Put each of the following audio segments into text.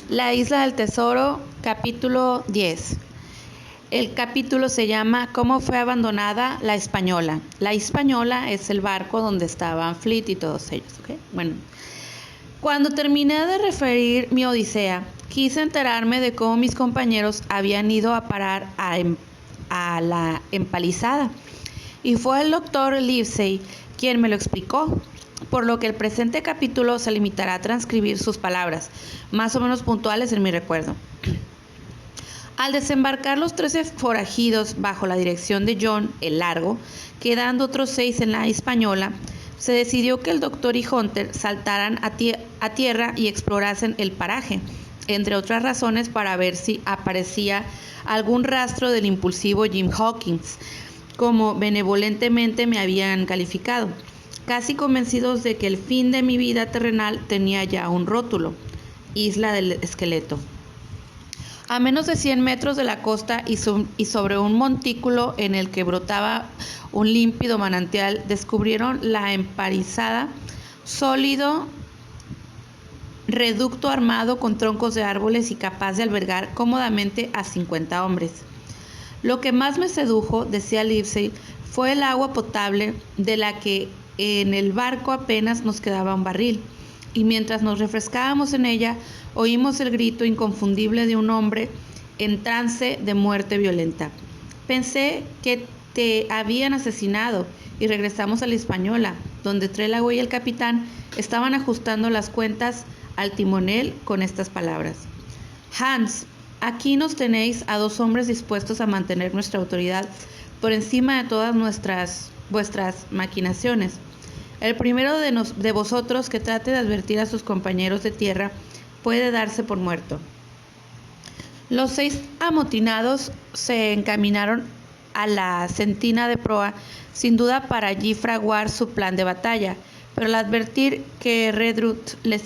La isla del tesoro, capítulo 10. El capítulo se llama ¿Cómo fue abandonada la Española? La Española es el barco donde estaban Flint y todos ellos, ¿ok? Bueno, cuando terminé de referir mi odisea, quise enterarme de cómo mis compañeros habían ido a parar a la empalizada. Y fue el doctor Livesey quien me lo explicó, por lo que el presente capítulo se limitará a transcribir sus palabras, más o menos puntuales en mi recuerdo. Al desembarcar los 13 forajidos bajo la dirección de John el Largo, quedando otros 6 en la Española, se decidió que el doctor y Hunter saltaran a tierra y explorasen el paraje, entre otras razones para ver si aparecía algún rastro del impulsivo Jim Hawkins, como benevolentemente me habían calificado, casi convencidos de que el fin de mi vida terrenal tenía ya un rótulo: Isla del Esqueleto. A menos de 100 metros de la costa y sobre un montículo en el que brotaba un límpido manantial, descubrieron la empalizada, sólido reducto armado con troncos de árboles y capaz de albergar cómodamente a 50 hombres. Lo que más me sedujo, decía Livesey, fue el agua potable, de la que en el barco apenas nos quedaba un barril, y mientras nos refrescábamos en ella, oímos el grito inconfundible de un hombre en trance de muerte violenta. Pensé que te habían asesinado y regresamos a la Española, donde Trelawney y el capitán estaban ajustando las cuentas al timonel con estas palabras: Hans, aquí nos tenéis a 2 hombres dispuestos a mantener nuestra autoridad por encima de todas vuestras maquinaciones. El primero de vosotros que trate de advertir a sus compañeros de tierra puede darse por muerto. Los 6 amotinados se encaminaron a la sentina de proa, sin duda para allí fraguar su plan de batalla, pero al advertir que Redruth les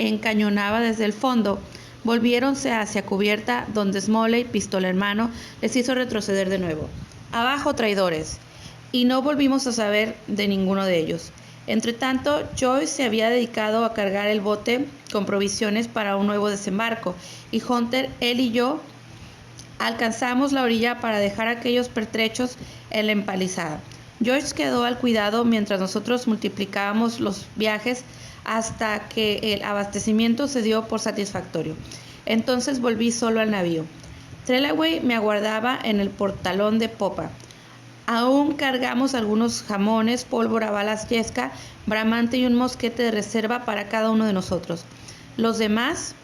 encañonaba desde el fondo, volviéronse hacia cubierta, donde Smalley, pistola en mano, les hizo retroceder de nuevo. ¡Abajo, traidores! Y no volvimos a saber de ninguno de ellos. Entretanto, Joyce se había dedicado a cargar el bote con provisiones para un nuevo desembarco, y Hunter, él y yo alcanzamos la orilla para dejar aquellos pertrechos en la empalizada. Joyce quedó al cuidado mientras nosotros multiplicábamos los viajes hasta que el abastecimiento se dio por satisfactorio. Entonces volví solo al navío. Trelawney me aguardaba en el portalón de popa. Aún cargamos algunos jamones, pólvora, balas yesca, bramante y un mosquete de reserva para cada uno de nosotros. Los demás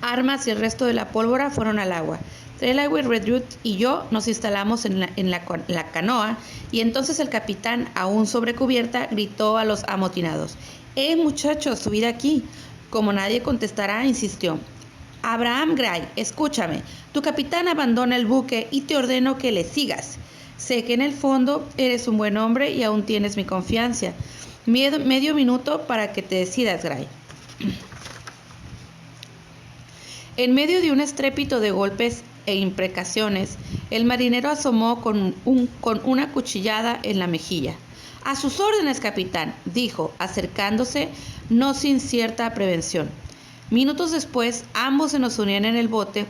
armas y el resto de la pólvora fueron al agua. Trelawney, Redruth y yo nos instalamos en la canoa, y entonces el capitán, aún sobre cubierta, gritó a los amotinados: muchachos, subid aquí. Como nadie contestará, insistió: Abraham Gray, escúchame, tu capitán abandona el buque y te ordeno que le sigas. Sé que en el fondo eres un buen hombre y aún tienes mi confianza. Medio minuto para que te decidas, Gray. En medio de un estrépito de golpes e imprecaciones, el marinero asomó con una cuchillada en la mejilla. A sus órdenes, capitán, dijo, acercándose, no sin cierta prevención. Minutos después, ambos se nos unían en el bote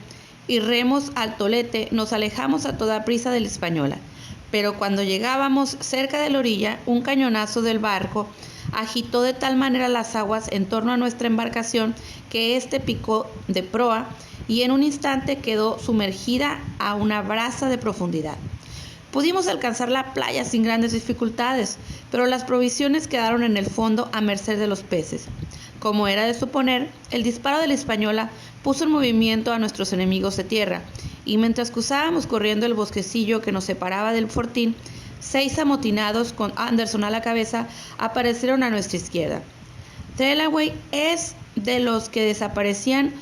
y remos al tolete nos alejamos a toda prisa de la Española. Pero cuando llegábamos cerca de la orilla, un cañonazo del barco agitó de tal manera las aguas en torno a nuestra embarcación que éste picó de proa y en un instante quedó sumergida a una braza de profundidad. Pudimos alcanzar la playa sin grandes dificultades, pero las provisiones quedaron en el fondo a merced de los peces. Como era de suponer, el disparo de la Española puso en movimiento a nuestros enemigos de tierra, y mientras cruzábamos corriendo el bosquecillo que nos separaba del fortín, 6 amotinados con Anderson a la cabeza aparecieron a nuestra izquierda. Trelawney es de los que desaparecían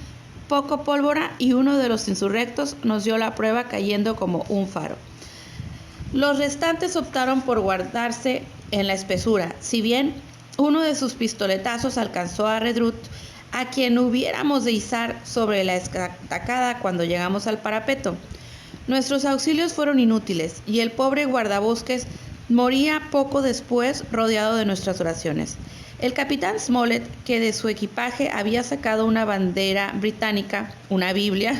poco pólvora, y uno de los insurrectos nos dio la prueba cayendo como un faro. Los restantes optaron por guardarse en la espesura, si bien uno de sus pistoletazos alcanzó a Redruth, a quien hubiéramos de izar sobre la estacada cuando llegamos al parapeto. Nuestros auxilios fueron inútiles, y el pobre guardabosques moría poco después rodeado de nuestras oraciones. El capitán Smollett, que de su equipaje había sacado una bandera británica, una Biblia,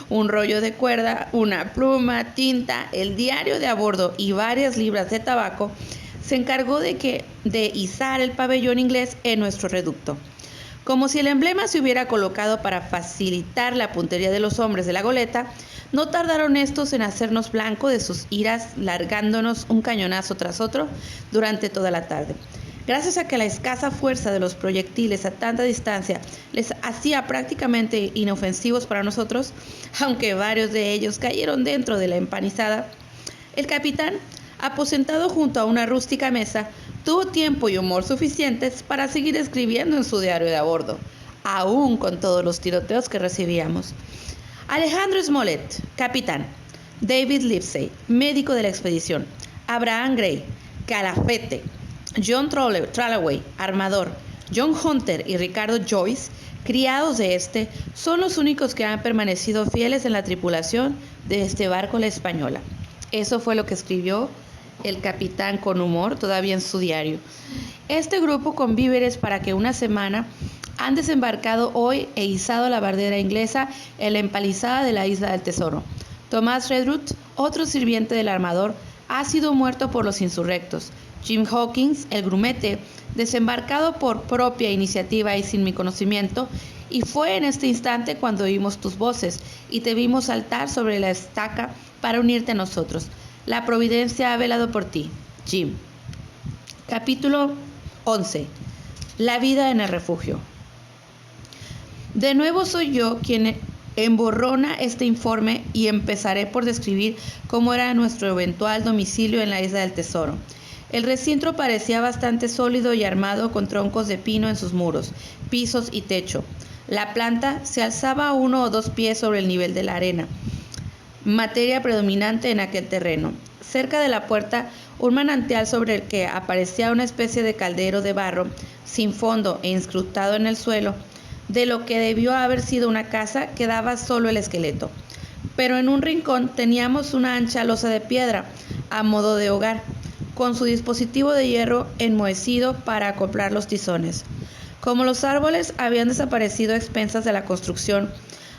un rollo de cuerda, una pluma, tinta, el diario de a bordo y varias libras de tabaco, se encargó de izar el pabellón inglés en nuestro reducto. Como si el emblema se hubiera colocado para facilitar la puntería de los hombres de la goleta, no tardaron estos en hacernos blanco de sus iras, largándonos un cañonazo tras otro durante toda la tarde. Gracias a que la escasa fuerza de los proyectiles a tanta distancia les hacía prácticamente inofensivos para nosotros, aunque varios de ellos cayeron dentro de la empanizada, el capitán, aposentado junto a una rústica mesa, tuvo tiempo y humor suficientes para seguir escribiendo en su diario de a bordo, aún con todos los tiroteos que recibíamos. Alejandro Smollett, capitán. David Livesey, médico de la expedición. Abraham Gray, calafete. John Tralloway, armador. John Hunter y Ricardo Joyce, criados de este, son los únicos que han permanecido fieles en la tripulación de este barco La Española. Eso fue lo que escribió el capitán con humor todavía en su diario. Este grupo con víveres para que una semana han desembarcado hoy e izado la bandera inglesa en la empalizada de la Isla del Tesoro. Thomas Redruth, otro sirviente del armador, ha sido muerto por los insurrectos. Jim Hawkins, el grumete, desembarcado por propia iniciativa y sin mi conocimiento, y fue en este instante cuando oímos tus voces y te vimos saltar sobre la estaca para unirte a nosotros. La providencia ha velado por ti, Jim. Capítulo 11. La vida en el refugio. De nuevo soy yo quien emborrona este informe y empezaré por describir cómo era nuestro eventual domicilio en la Isla del Tesoro. El recinto parecía bastante sólido y armado con troncos de pino en sus muros, pisos y techo. La planta se alzaba 1 o 2 pies sobre el nivel de la arena, materia predominante en aquel terreno. Cerca de la puerta, un manantial sobre el que aparecía una especie de caldero de barro, sin fondo e incrustado en el suelo. De lo que debió haber sido una casa quedaba solo el esqueleto. Pero en un rincón teníamos una ancha losa de piedra, a modo de hogar, con su dispositivo de hierro enmohecido para acoplar los tizones. Como los árboles habían desaparecido a expensas de la construcción,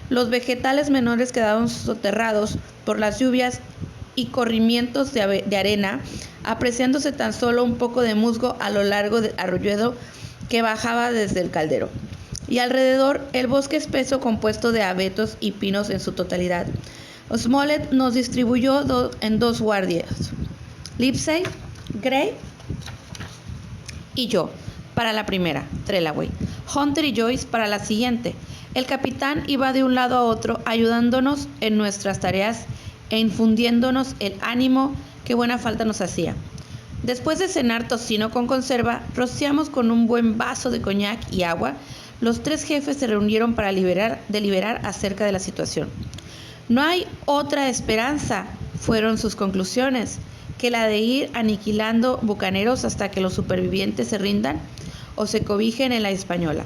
los vegetales menores quedaron soterrados por las lluvias y corrimientos de arena, apreciándose tan solo un poco de musgo a lo largo del arroyuelo que bajaba desde el caldero. Y alrededor el bosque espeso compuesto de abetos y pinos en su totalidad. Smollett nos distribuyó en 2 guardias, Livesey, Gray y yo, para la primera, Tralloway, Hunter y Joyce para la siguiente. El capitán iba de un lado a otro ayudándonos en nuestras tareas e infundiéndonos el ánimo que buena falta nos hacía. Después de cenar tocino con conserva, rociamos con un buen vaso de coñac y agua. Los 3 jefes se reunieron para deliberar acerca de la situación. No hay otra esperanza, fueron sus conclusiones, que la de ir aniquilando bucaneros hasta que los supervivientes se rindan o se cobijen en la Española.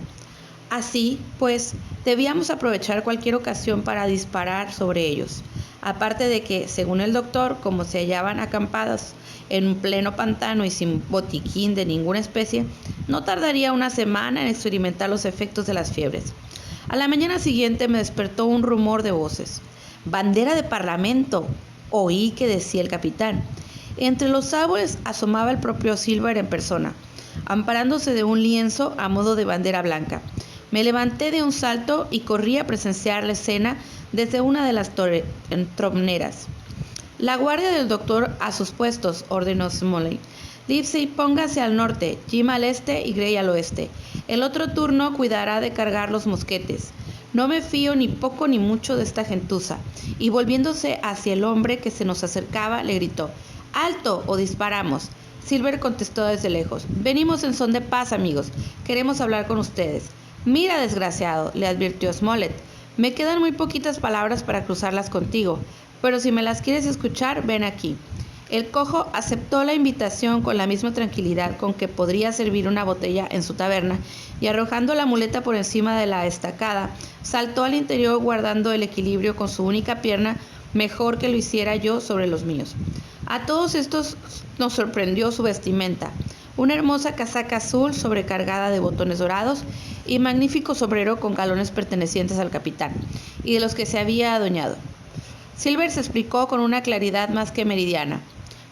Así, pues, debíamos aprovechar cualquier ocasión para disparar sobre ellos. Aparte de que, según el doctor, como se hallaban acampados en un pleno pantano y sin botiquín de ninguna especie, no tardaría una semana en experimentar los efectos de las fiebres. A la mañana siguiente me despertó un rumor de voces. «¡Bandera de Parlamento!», oí que decía el capitán. Entre los árboles asomaba el propio Silver en persona, amparándose de un lienzo a modo de bandera blanca. Me levanté de un salto y corrí a presenciar la escena desde una de las troneras. «La guardia del doctor a sus puestos», ordenó Smollett. «Livesey, póngase al norte, Jim al este y Gray al oeste. El otro turno cuidará de cargar los mosquetes. No me fío ni poco ni mucho de esta gentuza». Y volviéndose hacia el hombre que se nos acercaba, le gritó: «¡Alto o disparamos!». Silver contestó desde lejos: «Venimos en son de paz, amigos. Queremos hablar con ustedes». «Mira, desgraciado», le advirtió Smollett, «me quedan muy poquitas palabras para cruzarlas contigo, pero si me las quieres escuchar, ven aquí». El cojo aceptó la invitación con la misma tranquilidad con que podría servir una botella en su taberna, y arrojando la muleta por encima de la estacada, saltó al interior guardando el equilibrio con su única pierna mejor que lo hiciera yo sobre los míos. A todos estos nos sorprendió su vestimenta. una hermosa casaca azul sobrecargada de botones dorados y magnífico sombrero con galones pertenecientes al capitán y de los que se había adueñado. Silver se explicó con una claridad más que meridiana.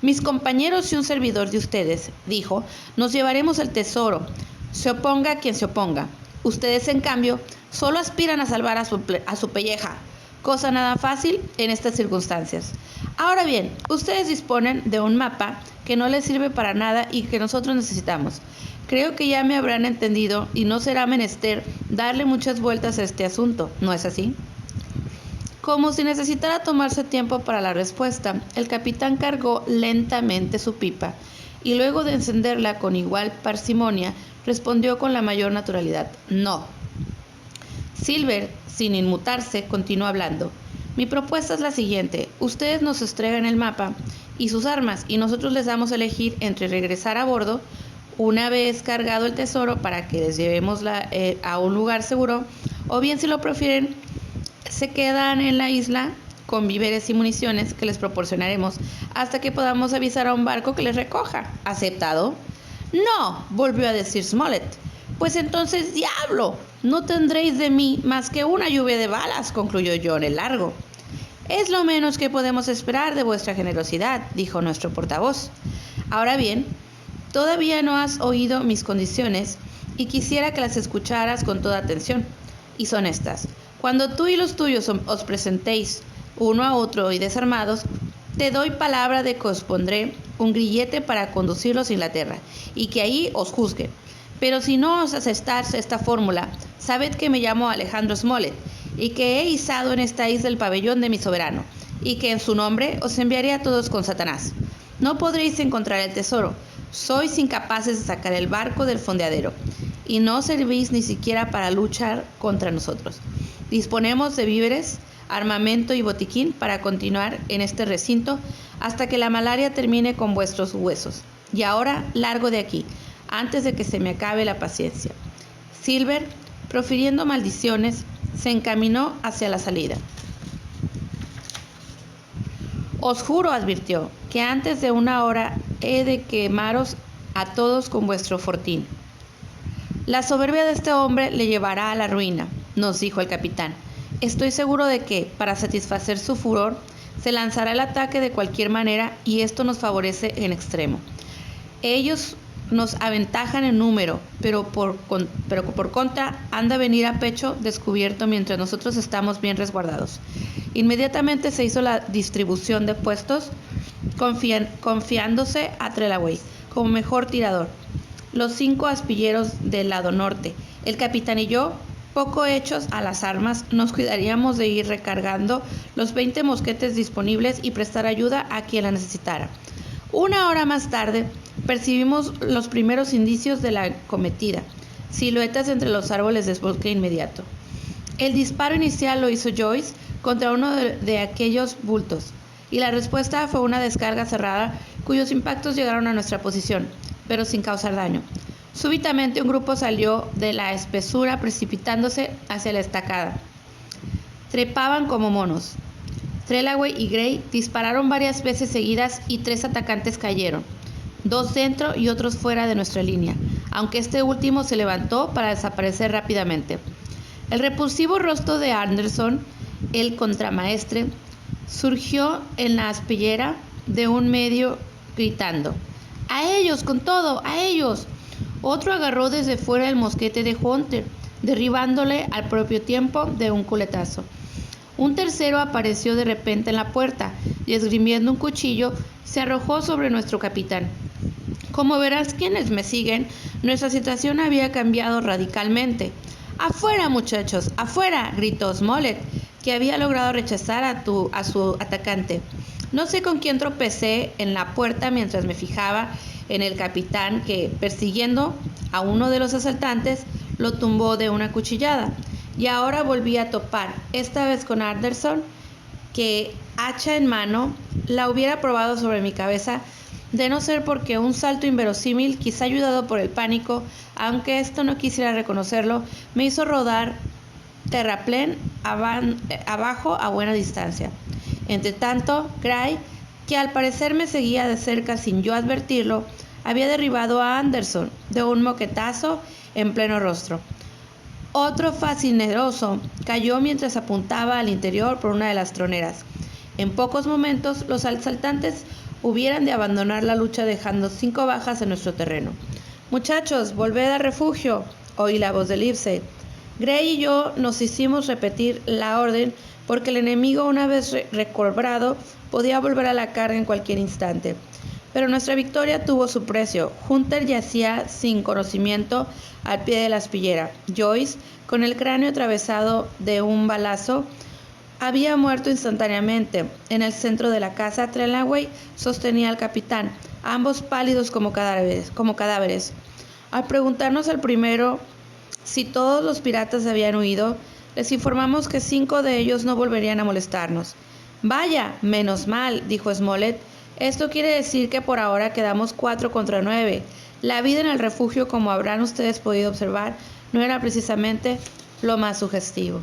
Mis compañeros y un servidor de ustedes, dijo, nos llevaremos el tesoro, se oponga quien se oponga. Ustedes, en cambio, solo aspiran a salvar a su pelleja, cosa nada fácil en estas circunstancias. Ahora bien, ustedes disponen de un mapa que no les sirve para nada y que nosotros necesitamos. Creo que ya me habrán entendido y no será menester darle muchas vueltas a este asunto, ¿no es así? Como si necesitara tomarse tiempo para la respuesta, el capitán cargó lentamente su pipa y luego de encenderla con igual parsimonia, respondió con la mayor naturalidad: no. Silver, sin inmutarse, continuó hablando. Mi propuesta es la siguiente: ustedes nos entregan el mapa y sus armas y nosotros les damos a elegir entre regresar a bordo una vez cargado el tesoro para que les llevemos a un lugar seguro, o bien, si lo prefieren, se quedan en la isla con víveres y municiones que les proporcionaremos hasta que podamos avisar a un barco que les recoja. ¿Aceptado? No, volvió a decir Smollett. Pues entonces, diablo, no tendréis de mí más que una lluvia de balas, concluyó John el Largo. Es lo menos que podemos esperar de vuestra generosidad, dijo nuestro portavoz. Ahora bien, todavía no has oído mis condiciones y quisiera que las escucharas con toda atención. Y son estas: cuando tú y los tuyos os presentéis uno a otro y desarmados, te doy palabra de que os pondré un grillete para conducirlos a Inglaterra y que ahí os juzguen. Pero si no os aceptáis esta fórmula, sabed que me llamo Alejandro Smollett y que he izado en esta isla el pabellón de mi soberano y que en su nombre os enviaré a todos con Satanás. No podréis encontrar el tesoro, sois incapaces de sacar el barco del fondeadero y no servís ni siquiera para luchar contra nosotros. Disponemos de víveres, armamento y botiquín para continuar en este recinto hasta que la malaria termine con vuestros huesos. Y ahora largo de aquí, antes de que se me acabe la paciencia. Silver, profiriendo maldiciones, se encaminó hacia la salida. Os juro, advirtió, que antes de una hora he de quemaros a todos con vuestro fortín. La soberbia de este hombre le llevará a la ruina, nos dijo el capitán. Estoy seguro de que, para satisfacer su furor, se lanzará el ataque de cualquier manera y esto nos favorece en extremo. Ellos nos aventajan en número, pero por contra han de venir a pecho descubierto mientras nosotros estamos bien resguardados. Inmediatamente se hizo la distribución de puestos, confiándose a Trelawney como mejor tirador. Los 5 aspilleros del lado norte, el capitán y yo, poco hechos a las armas, nos cuidaríamos de ir recargando los 20 mosquetes disponibles y prestar ayuda a quien la necesitara. Una hora más tarde, percibimos los primeros indicios de la cometida, siluetas entre los árboles de bosque inmediato. El disparo inicial lo hizo Joyce contra uno de aquellos bultos, y la respuesta fue una descarga cerrada cuyos impactos llegaron a nuestra posición, pero sin causar daño. Súbitamente un grupo salió de la espesura precipitándose hacia la estacada. Trepaban como monos. Trelawney y Gray dispararon varias veces seguidas y 3 atacantes cayeron, 2 dentro y otros fuera de nuestra línea, aunque este último se levantó para desaparecer rápidamente. El repulsivo rostro de Anderson, el contramaestre, surgió en la aspillera de un medio gritando: ¡A ellos, con todo! ¡A ellos! Otro agarró desde fuera el mosquete de Hunter, derribándole al propio tiempo de un culetazo. Un tercero apareció de repente en la puerta y, esgrimiendo un cuchillo, se arrojó sobre nuestro capitán. Como verás quienes me siguen, nuestra situación había cambiado radicalmente. ¡Afuera, muchachos! ¡Afuera!, gritó Smollett, que había logrado rechazar a su atacante. No sé con quién tropecé en la puerta mientras me fijaba en el capitán que, persiguiendo a uno de los asaltantes, lo tumbó de una cuchillada. Y ahora volví a topar, esta vez con Anderson, que, hacha en mano, la hubiera probado sobre mi cabeza, de no ser porque un salto inverosímil, quizá ayudado por el pánico, aunque esto no quisiera reconocerlo, me hizo rodar terraplén abajo a buena distancia. Entre tanto, Gray, que al parecer me seguía de cerca sin yo advertirlo, había derribado a Anderson de un moquetazo en pleno rostro. Otro fascineroso cayó mientras apuntaba al interior por una de las troneras. En pocos momentos, los asaltantes hubieran de abandonar la lucha dejando 5 bajas en nuestro terreno. «Muchachos, volved al refugio», oí la voz de Livesey. Gray y yo nos hicimos repetir la orden porque el enemigo, una vez recobrado, podía volver a la carga en cualquier instante. Pero nuestra victoria tuvo su precio. Hunter yacía sin conocimiento al pie de la aspillera. Joyce, con el cráneo atravesado de un balazo, había muerto instantáneamente. En el centro de la casa, Trelawney sostenía al capitán, ambos pálidos como cadáveres. Al preguntarnos al primero si todos los piratas habían huido, les informamos que 5 de ellos no volverían a molestarnos. «Vaya, menos mal», dijo Smollett. «Esto quiere decir que por ahora quedamos 4 contra 9. La vida en el refugio, como habrán ustedes podido observar, no era precisamente lo más sugestivo».